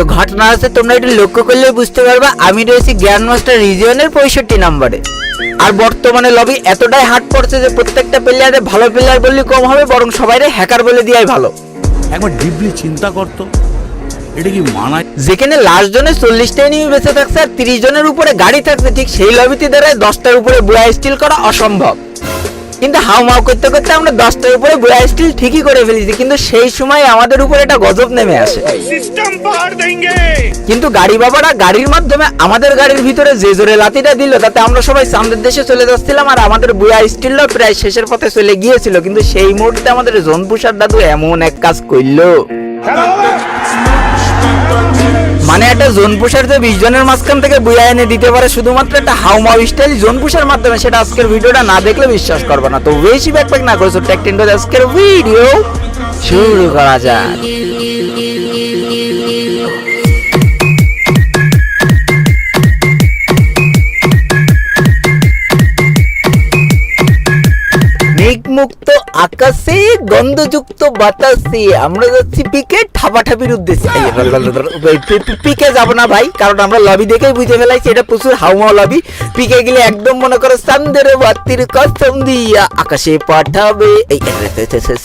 তো ঘটনা আছে তোমরা একটু লক্ষ্য করলে বুঝতে পারবা, আমি রয়েছি গ্র্যান্ড মাস্টার রিজিয়নের 65 নম্বরে। আর বর্তমানে লবি এতটাই হার্ড পড়ছে যে প্রত্যেকটা প্লেয়ারে ভালো প্লেয়ার বললে কম হবে, বরং সবাইরে হ্যাকার বলে দেওয়াই ভালো। একবার ডিপলি চিন্তা করতো, এটা কি মানায়? যেখানে লাস্ট জনে 40টা এনিমি বেঁচে থাকছে আর 30 জনের উপরে গাড়ি থাকছে, ঠিক সেই লবিতে দাঁড়ায় 10টার উপরে বুয়া স্টিল করা অসম্ভব। কিন্তু হাউমাউ করতে করতে আমরা 10টার উপরে বুয়া স্টিল ঠিকই করে ফেলেছি, কিন্তু সেই সময় আমাদের উপরে একটা গজব নেমে আসে। কিন্তু গাড়ি বাবারা গাড়ির মাধ্যমে আমাদের গাড়ির ভিতরে যে জোরে লাথিটা দিল, তাতে আমরা সবাই চাঁদের দেশে চলে যাচ্ছিলাম আর আমাদের বুয়া স্টিলও প্রায় শেষের পথে চলে গিয়েছিল। কিন্তু সেই মুহূর্তে আমাদের জোনপুষার দাদু এমন এক কাজ করলো, মানে একটা জোনপুষার যে 20 জনের মাঝখান থেকে বুয়া এনে দিতে পারে শুধুমাত্র একটা হাউমাউ স্টাইল জোনপুষার মাধ্যমে, সেটা আজকের ভিডিওটা না দেখলে বিশ্বাস করবে না। তো বেশি ব্যাকপ্যাক না করে ছোট্ট একটা আজকের ভিডিও শুরু করা যাক। মুক্ত আকাশে গন্ধযুক্ত বাতাসে আমরা যাচ্ছি পিকে ঠাপাঠাপির উদ্দেশ্যে। পিকে যাবো না ভাই, কারণ আমরা লবি দেখেই বুঝে ফেলাইছি এটা প্রচুর হাউমাউ লবি। পিকে গেলে একদম মনে করো চাঁদের বাতির কসম দিয়া আকাশে পাঠাবে, এই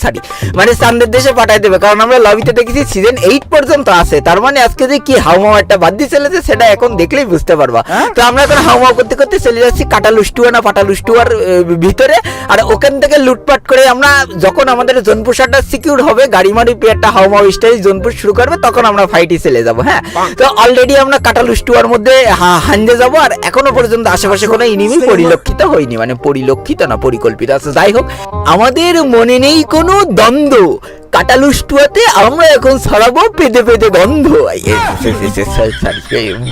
সরি মানে চাঁদের দেশে পাঠাই দেবে, কারণ আমরা লবিতে দেখেছি সিজন 8 পর্যন্ত আছে। তার মানে আজকে যে কি হাউমাউ একটা বাদ দিয়ে চলেছে সেটা এখন দেখলেই বুঝতে পারবা। তো আমরা এখন হাউমাউ করতে করতে চলে যাচ্ছি কাটালুস্টুয়া না পাটালুস্টুয়ার ভিতরে, আর ওখান থেকে লুটপাট করে আমরা যখন আমাদের জোনপুষাটা সিকিউর হবে, গাড়ি মারি পেয়ারটা হাউমাউ স্টাইল জোনপুর শুরু করবে, তখন আমরা ফাইটে চলে যাব। হ্যাঁ, তো অলরেডি আমরা কাটালুস্টুয়ার মধ্যে হাঞ্জে যাব, আর এখনো পর্যন্ত আশেপাশে কোনো এনিমি পরিলক্ষিত হয়নি, মানে পরিলক্ষিত না পরিকল্পিত আছে। যাই হোক, আমাদের মনে নেই কোনো দ্বন্দ্ব, কাটালুস্টুয়াতে আমরা এখন ছড়াবো পেদে পেদে গন্ধ।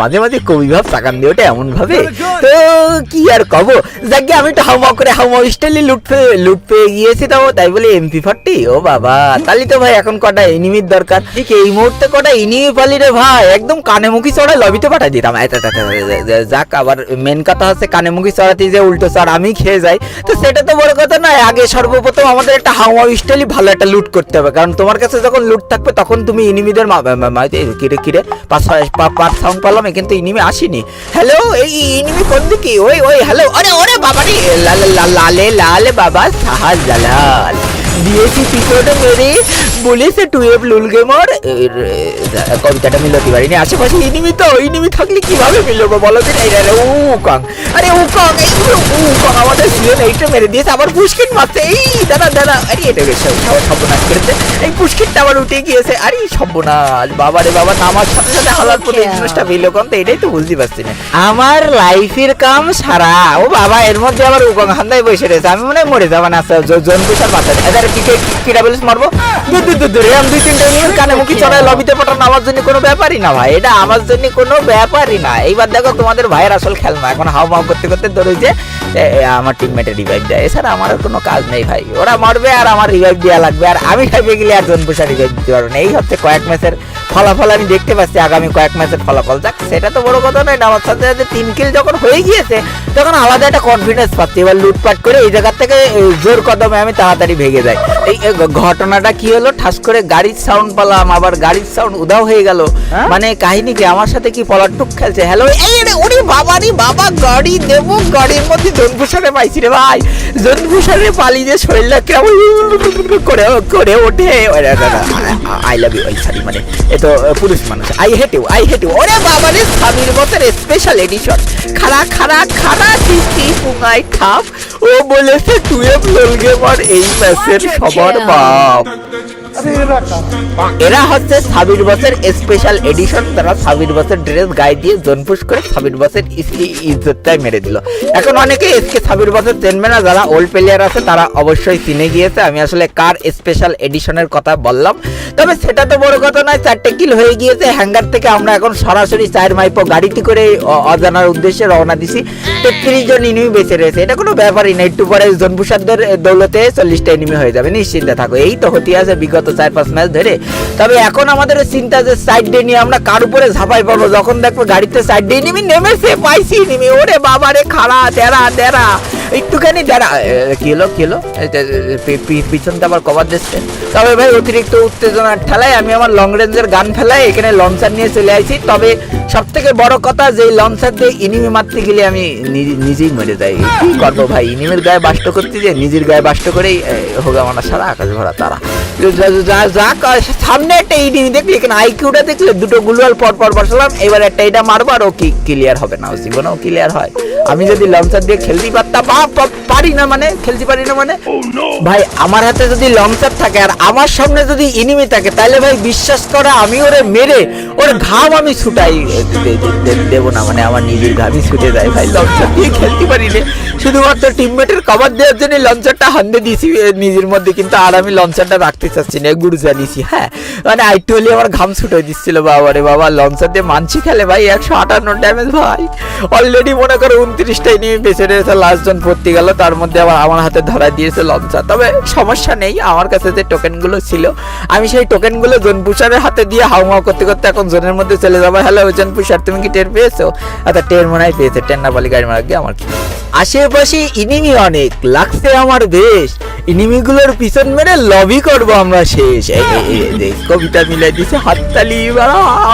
মাঝে মাঝে কবি ভাব চাকান দিয়ে ওটা এমন ভাবে, তো কি আর কব। যাকে আমি একটু হাউমাউ করে হাউমাউ স্টাইলে লুট পেয়ে গিয়েছি, তাই বলে MP40। ও বাবা, তাহলে তো ভাই এখন কটা এনিমির দরকার। ঠিক এই মুহূর্তে কটা এনিমি পালি রে ভাই, একদম কানে মুখি চড়াই লবিতে পাঠাই দিতাম। যাক, আবার মেন কথা হচ্ছে কানে মুখি চড়াতে যে উল্টো চড় আমি খেয়ে যাই, তো সেটা তো বড় কথা নয়। আগে সর্বপ্রথম আমাদের একটা হাউমাউ স্টাইলে ভালো একটা লুট করতে হবে, কারণ তোমার কাছে যখন লুট থাকবে তখন তুমি এনিমিদের কিরে কিরে পাঁচ সাউন্ড পেলাম, কিন্তু এনিমি আসেনি। হ্যালো, এই এনিমি কোন দিকে? ওই ওই হ্যালো, আরে ওরে বাবা রে, লালে লালে বাবা শাহজালাল দিয়েছি পিছনে মেরে বলেছে 12 লুল গেমার। কবিতাটা মিলতে পারিনি, আশেপাশে এনিমি তো এনিমি থাকলে কিভাবে মিলবো বলো দিন। উকং, আরে উকং, এই উকং আমাদের সিজন 8 মেরে দিয়েছে, আবার পুষ্কিট মারছে। এই দাদা দাদা, আরে এটা সর্বনাশ করেছে, এই পুষ্কিটটা আবার উঠে গিয়েছে। আরে সর্বনাশ, বাবা রে বাবা, নামার সাথে সাথে হালার পরে এই জিনিসটা মিললো কোন, তো এটাই তো বুঝতে পারছি না। আমার লাইফের কাম সারা, ও বাবা, এর মধ্যে আবার উকং হান্দায় বসে রয়েছে। আমি মনে হয় মরে যাবো না, জন্তুসার বাচ্চা কিরা বলিস মারবো। দুই তিনটা কানে মুখি চড়াই লবিতে পাঠানো আমার জন্য কোনো ব্যাপারই না ভাই, এটা আমার জন্য কোনো ব্যাপারই না। এইবার দেখো তোমাদের ভাইয়ের আসল খেলনা, এখন হাউমাউ করতে করতে ধরেছে আমার টিমমেটের রিভাইভ দেয়, এছাড়া আমার কোনো কাজ নেই ভাই। ওরা মরবে আর আমার রিভাইভ দেওয়া লাগবে, আর আমি খাইবে গেলে আর জনপুষা রিভাইভ দিতে পারবো না। এই হচ্ছে কয়েক ম্যাচের ফলাফল, আমি দেখতে পাচ্ছি আগামী কয়েক ম্যাচের ফলাফল। যাক, সেটা তো বড় কথা নয়। আমার সাথে সাথে 3 কিল যখন হয়ে গিয়েছে তখন আলাদা একটা কনফিডেন্স পাচ্ছি। এবার লুটপাট করে এই জায়গা থেকে জোর কদমে আমি তাড়াতাড়ি ভেগে যাই। এই ঘটনাটা কি হলো, ঠাস করে গাড়ির সাউন্ড পেলাম, আবার গাড়ির সাউন্ড উধাও হয়ে গেল। মানে কাহিনী কি, আমার সাথে কি পলাটুক খেলছে। হ্যালো, ওরে বাবা রে বাবা, গাড়ি দেবো, গাড়ির মধ্যে জনভূষণে পাইছি রে ভাই। জনভূষণে পালিয়ে শরীরটা কেমন করে করে ওঠে। আই লাভ ইউ, সরি মানে এ তো পুরুষ মানুষ। I hate you, I hate you. ওরে বাবা রে, স্বামীর বছর স্পেশাল এডিশন। খাড়া খাড়া খাড়া চিঠি পুঙ্গাই ঠাপ, ও বলেছে 12 লুল গেমার এই ম্যাচের সবার বাপ। এরা হচ্ছে সাবির বসের স্পেশাল এডিশন। তারা সাবির বসের ড্রেস গায়ে দিয়ে জনপুশ করে সাবির বসের ইজ্জতটাই মেরে দিল। এখন অনেকে এসকে সাবির বসের চেনবে না, যারা ওল্ড প্লেয়ার আছে তারা অবশ্যই চিনে গিয়েছে আমি আসলে কার স্পেশাল এডিশনের কথা বললাম। তবে সেটা তো বড় কথা নয়, 4টে কিল হয়ে গিয়েছে। হ্যাঙ্গার থেকে আমরা এখন সরাসরি 4 মাইপো গাড়িটি করে অজানার উদ্দেশ্যে রওনা দিছি। 33 জন এনিমি বেঁচে রয়েছে, এটা কোনো ব্যাপারই না। একটু পরে জনপুষারদের দৌলতে 40টা এনিমি হয়ে যাবে, নিশ্চিন্তে থাকো। এই তো হতে আছে বিগত 4-5 ম্যাচ ধরে। তবে এখন আমাদের চিন্তা যে সাইড ডে নিয়ে আমরা কার উপরে ঝাঁপাই পাবো। যখন দেখবো গাড়িতে সাইড ডে এনিমি নেমেছে, পাইছি এনিমি, ওরে বাবা রে, খাড়া দেরা দেরা একটুখানি দাঁড়া। কি হলো পিছনটা আবার কভার দিচ্ছে। তবে ভাই অতিরিক্ত উত্তেজনার ঠেলায় আমি আমার লং রেঞ্জের গান ফেলাই এখানে লঞ্চার নিয়ে চলে আসি। তবে সব থেকে বড় কথা যে লঞ্চার দিয়ে ইনিমি মারতে গেলে আমি নিজেই মরে যাই। কি করবো ভাই, ইনিমের গায়ে বাষ্ট করতে যে নিজের গায়ে বাষ্ট করেই হোক আমার সারা আকাশ ভরা তারা। সামনে একটা ইনিমি দেখলি, এখানে আইকিউটা দেখলে দুটো গুলওয়াল পর পর বসালাম। এবার একটা এটা মারবো আর ও কি ক্লিয়ার হবে না, ও জীবনেও ক্লিয়ার হয়। আমি যদি লঞ্চার দিয়ে খেলতে পারতাম পারি না মানে খেলতে পারি না মানে ভাই, আমার হাতে যদি লঞ্চার থাকে আর আমার সামনে যদি ইনিমি থাকে তাহলে ভাই বিশ্বাস করে আমি ওরে মেরে ওর ঘাম আমি ছুটাই দেবো না, মানে আমার নিজের ঘামই ছুটে যায় ভাই। লঞ্চার দিয়ে খেলতে পারি না, শুধুমাত্র টিমমেটের কভার দেওয়ার জন্য লঞ্চারটা হান্দে দিয়েছি নিজের মধ্যে, কিন্তু আর আমি লঞ্চারটা রাখতে চাচ্ছি না, গুরু জানিয়েছি। হ্যাঁ মানে আইটু হলে আমার ঘাম ছুটে দিচ্ছিল বাবা রে বাবা। লঞ্চার দিয়ে মানছি খেলে ভাই 158 ড্যামেজ ভাই। অলরেডি মনে করো 29টাই নিয়ে বেঁচে রয়েছে, লাস্ট জন পড়তে গেল, তার মধ্যে আবার আমার হাতে ধরা দিয়েছে লঞ্চার। তবে সমস্যা নেই, আমার কাছে যে টোকেনগুলো ছিল আমি সেই টোকেনগুলো জোন পুষারের হাতে দিয়ে হাউমাউ করতে করতে এখন জোনের মধ্যে চলে যাবো। হ্যালো জোন পুষার, তুমি কি টের পেয়েছো? আচ্ছা টের মনে হয় পেয়েছে, টের না বলি গাড়ি মারা গিয়ে আমার কি। আশেপাশে ইনিমি অনেক লাগছে আমার বেশ, ইনিমিগুলোর পিছন মেরে লবি করবো আমরা শেষ। কবিতা মিলাই দিছে হাততালি,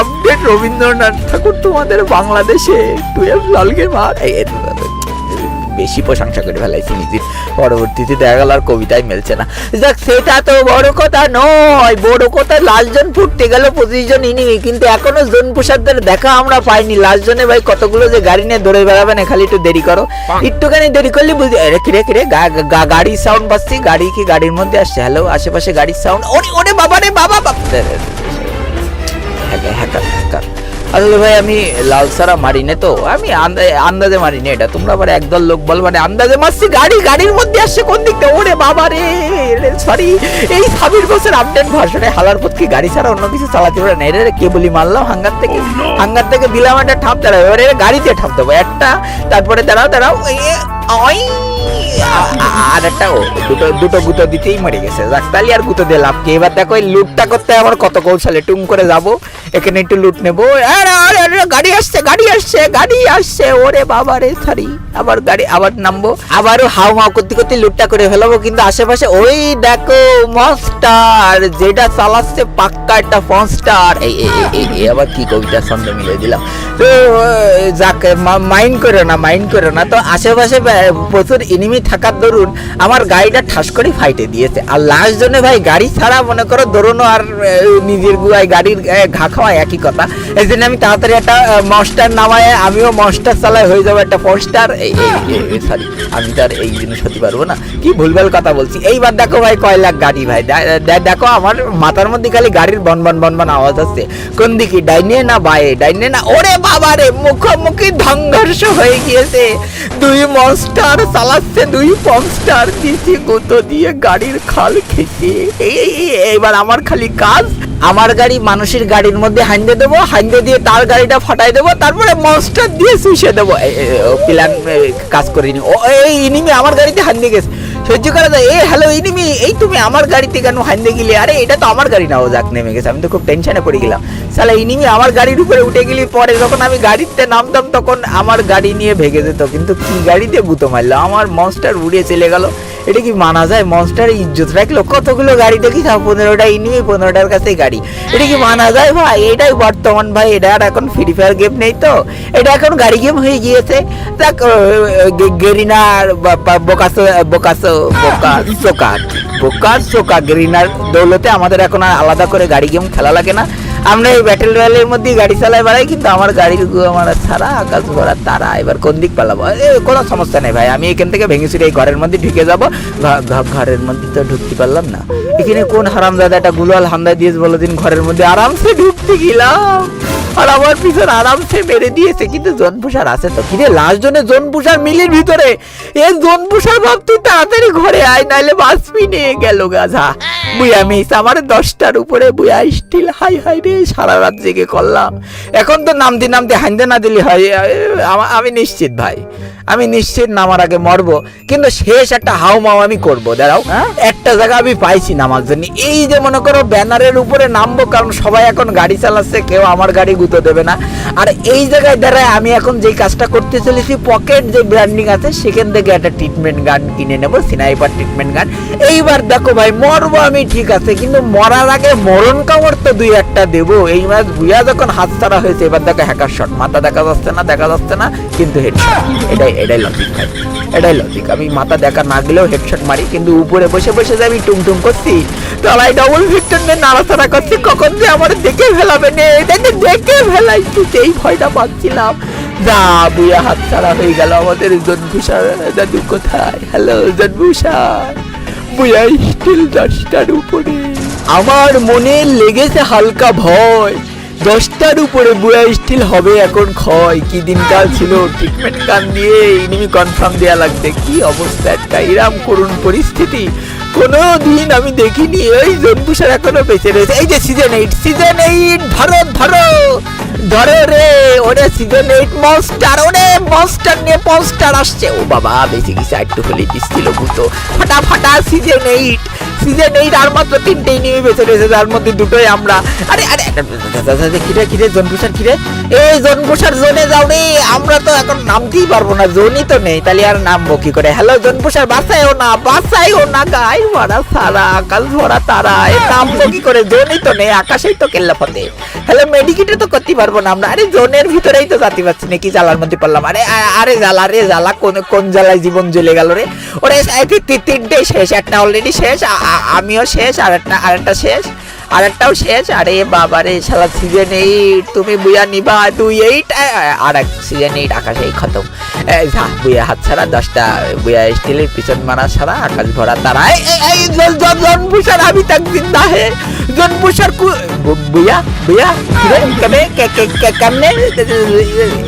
আপডেট রবীন্দ্রনাথ ঠাকুর তোমাদের বাংলাদেশে 12 লালকে মার। বেশি প্রশংসা করে ফেলাইছি নিজের, পরবর্তীতে দেখা গেল আর কবিতায় মেলছে না। যাক সেটা তো বড় কথা নয়, বড় কথা লাস্ট জন ফুটতে গেল 25 জন ইনিমি, কিন্তু এখনো জোন পোষারদের দেখা আমরা পাইনি। লাস্ট জনে ভাই কতগুলো যে গাড়ি নিয়ে দৌড়ে বেড়াবে না, খালি একটু দেরি করো, একটুখানি দেরি করলে বুঝি। কিরে গাড়ির সাউন্ড পাচ্ছি, গাড়ি কি গাড়ির মধ্যে আসছে? হ্যালো আশেপাশে গাড়ির সাউন্ড, ওরে বাবা রে বাবা। হ্যাকার আসলে ভাই আমি লাল সারা মারি না তো, আমি আন্দাজে মারি না, এটা তোমরা আবার একদল লোক বল মানে আন্দাজে মারছি। গাড়ির মধ্যে আসছে কোন দিকটা? ওরে বাবা রে, সরি এই 26 বছর আপডেট ভার্সনে হালার পথ কি গাড়ি ছাড়া অন্য কিছু চালাতে পারে না। এটা কেবলই মারলাম হাঙ্গার থেকে দিলাম একটা ঠাপ, দাঁড়াও এবারে গাড়িতে ঠাপ দেবো একটা, তারপরে দাঁড়াও আর একটা দুটো গুঁতো দিতেই মরে গেছে। যাক তাহলে আর গুঁতো দিলাম কি। এবার দেখো এই লুটটা করতে আমার কত কৌশলে টুম করে যাবো, এখানে একটু লুট নেবো। গাড়ি আসছে ওরে বাবা রে, সরি আবার গাড়ি আবার নামবো, আবারও হাও মাও করতে করতে লুটটা করে ফেলাবো। কিন্তু আশেপাশে ওই দেখো মনস্টার যেটা চালাচ্ছে পাক্কা একটা ফনস্টার। এই আবার কি কবিতা ছন্দ মিলে দিলাম তো, যাক মাইন্ড করো না। তো আশেপাশে প্রচুর এনিমি থাকার দরুন আমার গাড়িটা ঠাস করে ফাইটে দিয়েছে। আর লাস্ট জনে ভাই গাড়ি ছাড়া মনে করো দৌড়ানো আর নিজের গুয়ায় গাড়ির ঘা খাওয়া একই কথা। এই জন্য আমি তাড়াতাড়ি একটা মনস্টার নামায় আমিও মনস্টার চালাই হয়ে যাবো একটা ফনস্টার। সরি আমি তার এই জিনিস হতে পারবো না, কি ভুলভাল কথা বলছি। এইবার দেখো ভাই কয় লাখ গাড়ি ভাই, দেখো আমার মাথার মধ্যে খালি গাড়ির বনবন আওয়াজ আসছে। কোন দিকে, ডাইনে না বায়ে? ডাইনে না, ওরে বাবা রে মুখোমুখি সংঘর্ষ হয়ে গিয়েছে। দুই মনস্টার চালাচ্ছে, দুই পনস্টার দিয়েছে গুঁতো দিয়ে গাড়ির খাল খেতে। এইবার আমার খালি কাজ আমার গাড়ি মানুষের গাড়ির মধ্যে হাইন্দে দেবো, হাইন্দে দিয়ে তার গাড়িটা ফাটাই দেবো, তারপরে মনস্টার দিয়ে শুষে দেবো। প্ল্যান কাজ করিনি। এই ইনিমি আমার গাড়িতে হাইন্দে গেছে, সহ্য করা যায়। হ্যালো ইনিমি, এই তুমি আমার গাড়িতে কেন হাইন্দে গেলে? আরে এটা তো আমার গাড়ি না। ও যাক নেমে গেছে, আমি তো খুব টেনশনে পড়ে গেলাম। সালা ইনিমি আমার গাড়ির উপরে উঠে গেলি, পরে যখন আমি গাড়িতে নামতাম তখন আমার গাড়ি নিয়ে ভেগে যেত। কিন্তু কি গাড়ি দিয়ে গুঁতো মারলো, আমার মনস্টার উড়ে চলে গেল। এটা কি মানা যায়? মনস্টারের ইজ্জত রাখলো। কতগুলো গাড়ি দেখি, 15টা ইনিমি, 15টার কাছে গাড়ি। এটা কি মানা যায় ভাই? এটাই বর্তমান ভাই, এটা আর এখন ফ্রি ফায়ার গেম নেই তো, এটা এখন গাড়ি গেম হয়ে গিয়েছে। দেখ গেরিনার বোকা গেরিনার দৌলতে আমাদের এখন আর আলাদা করে গাড়ি গেম খেলা লাগে না। আমরা এই ব্যাটেল রয়্যালের মধ্যে গাড়ি চালাই বেড়াই, কিন্তু আমার গাড়ির আমার ছাড়া আকাশ ভরা তারা। এবার কোন দিক পালাবো? কোনো সমস্যা নেই ভাই, আমি এখান থেকে ভেঙে চুরে এই ঘরের মধ্যে ঢুকে যাবো। ঘরের মধ্যে তো ঢুকতে পারলাম না। এখানে কোন হারামজাদা একটা গুলাল হামদা দিয়েছে বলো দিন, ঘরের মধ্যে আরামসে ঢুকতে গেলাম আর আমার পিছন আরামসে মেরে দিয়েছে। কিন্তু জোনপুষার আছে তো, কিরে লাস্ট জনে জোনপুষার মিলির ভিতরে। এই জোনপুষার ভাব তুই তাড়াতাড়ি ঘরে আয়, নাইলে বাঁচবি নিয়ে গেল গাঝা। বুয়া মিস আমার 10টার উপরে বুয়া স্টিল হাই রে, সারা রাত জেগে করলাম। এখন তো নামতে হাইন্দে না দিলে হয়। আমি নিশ্চিত ভাই, আমি নিশ্চিত নামার আগে মরবো, কিন্তু শেষ একটা হাউমাউ আমি করব। দাঁড়াও, একটা জায়গা আমি পাইছি নামার জন্য। এই যে মনে করো ব্যানারের উপরে নামবো, কারণ সবাই এখন গাড়ি চালাচ্ছে, কেউ আমার গাড়ি গুঁতো দেবে না। আর এই জায়গায় দাঁড়ায় আমি এখন যেই কাজটা করতে চলেছি, পকেট যে ব্র্যান্ডিং আছে সেখান থেকে একটা ট্রিটমেন্ট গান কিনে নেবো, স্নাইপার ট্রিটমেন্ট গান। এইবার দেখো ভাই, মরবো আমি ঠিক আছে, কিন্তু মরার আগে মরণ কামড় তো দুই একটা দেবো। এই ম্যাচ বুয়া যখন হাত ছাড়া হয়েছে, এবার দেখো হ্যাকার শট, মাথা দেখা যাচ্ছে না কিন্তু হেডশট। এটাই লজিক ভাই, এটাই লজিক। আমি মাথা দেখা না গেলেও হেডশট মারি, কিন্তু উপরে বসে বসে যে আমি টুমটুম করছি, তলায় ডবল ভিক্টর নিয়ে নাড়াচাড়া করছি, কখন যে আমার দেখে ফেলাবে নে, এটাকে দেখে ফেলাইছি, সেই ভয়টা পাচ্ছিলাম। যা বুয়া হাত ছাড়া হয়ে গেল আমাদের জনভূষার দাদু কোথায়? হ্যালো জনভূষার, বুয়া স্টিল 10টার উপরে। আমার মনে লেগেছে হালকা ভয়, 10টার উপরে বুয়া স্টিল হবে এখন ক্ষয়। কি দিনকাল ছিল, ট্রিটমেন্ট গান দিয়ে এনিমি কনফার্ম দেয়া লাগবে। কি অবস্থা, একটা এরম করুণ পরিস্থিতি কোনো দিন আমি দেখিনি। ওই জনভূষার এখনো বেঁচে রয়েছে। এই যে সিজন 8 ধরো রে, ওরে সিজন 8 মনস্টার, ওরে মনস্টার নিয়ে মনস্টার আসছে। ও বাবা, বেঁচে গেছে, একটু হলে দিচ্ছিল ভূতো। ফাটা সিজন 8 আর মাত্র 3টেই নিয়ে বেঁচে রয়েছে, যার মধ্যে 2টোই আমরা। আরে কিরে জনভূষার, কিরে এই জনভূষার জোনে যাও রে। আমরা তো এখন নামতেই পারবো না, জোনই তো নেই, তাহলে আর নামবো কি করে? হ্যালো জনভূষার, বাঁচাইও না গাই ভরা সারা, আকাশ ভরা তারা, এ নামবো কি করে? জোনই তো নেই, আকাশেই তো কেল্লা ফতে। হ্যালো মেডিকেটে তো করতে পারবো না আমরা। আরে জোনের ভিতরেই তো যাতে পারছি না, কি জ্বালার মধ্যে পড়লাম। আরে জ্বালা, কোন জ্বালায় জীবন জ্বলে গেল রে। ওরে 3টেই শেষ, একটা অলরেডি শেষ, আমিও শেষ, আরেকটা শেষ, আরেকটাও শেষ। আরে বাবারে শালা সিজন 8, তুমি বুয়া নিবা 2-8, আর এক সিজন 8 আকাশেই খতম। যা বুয়া হাত ছাড়া, 10টা বুয়া স্টিলের পিছন মারা ছাড়া, আকাশ ভরা তারা। জনভূষার আমি তাক জিন্দা হে, জনভূষার বুয়া কেমনে?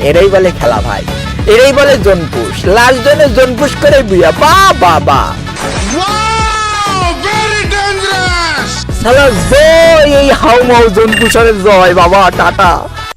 এরাই বলে খেলা ভাই, এরাই বলে জনপুষ। লাস্ট জনে জনপুষ করে বুয়া, বা শালা জয়, এই হাউমাউ জনপুষারের জয় বাবা, টাটা।